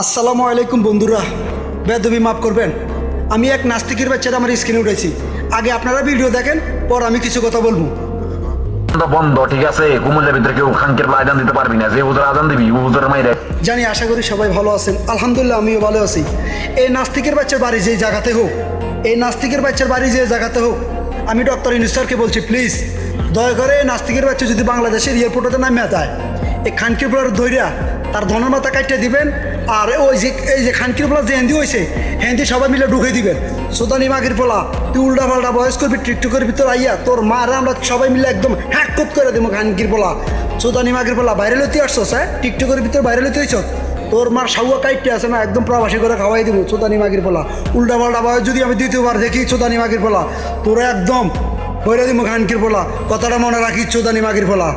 আসসালামু আলাইকুম বন্ধুরা, বেদবি মাফ করবেন। আমি এক নাস্তিকের বাচ্চারা আমার স্ক্রিনে উঠেছি। আগে আপনারা ভিডিও দেখেন, পর আমি কিছু কথা বলবো। বন্ধ, ঠিক আছে? কুমিল্লার ভিতরে কেউ খানকের আজান দিতে পারবি না। যে হুজুর আজান দিবি হুজুরের মাইরে। জানি, আশা করি সবাই ভালো আছেন। আলহামদুলিল্লাহ আমিও ভালো আছি। এই নাস্তিকের বাচ্চার বাড়ি যে জায়গাতে হোক, আমি ডক্টর ইউনূস স্যারকে বলছি, প্লিজ দয়া করে এই নাস্তিকের বাচ্চা যদি বাংলাদেশের এয়ারপোর্টে নামে যায়, এই খানকির প্লার ধৈর্যা তার ধনের মাথা কাটিয়ে দিবেন। আর এই যে খানকির প্লাস যে হেন্দি হয়েছে, হেন্দি সবাই মিলে ঢুকে দিবেন। সোদানি মাগির পোলা, তুই উল্টা পাল্টা বয়স করবি, টিকটকের ভিতর আইয়া তোর মারা আমরা সবাই মিলে একদম হ্যাক করে দেবো। খানকির পোলা, সোদানি মাগির পোলা, বাইরে লইতে আসছস? হ্যাঁ, টিকটকের ভিতর বাইরে লইতে হইছ? তোর মার সাউয়া কাইটে আছে না, একদম প্রবাসী করে খাওয়াই দিব। চোদানি মাগির পোলা, উল্টা পাল্টা বয়স যদি আমি দ্বিতীয়বার দেখি চোদানি মাগির পোলা, তোরা একদম বইরা দিব। খানকির পোলা, কথাটা মনে রাখিস চোদানি মাগির পোলা।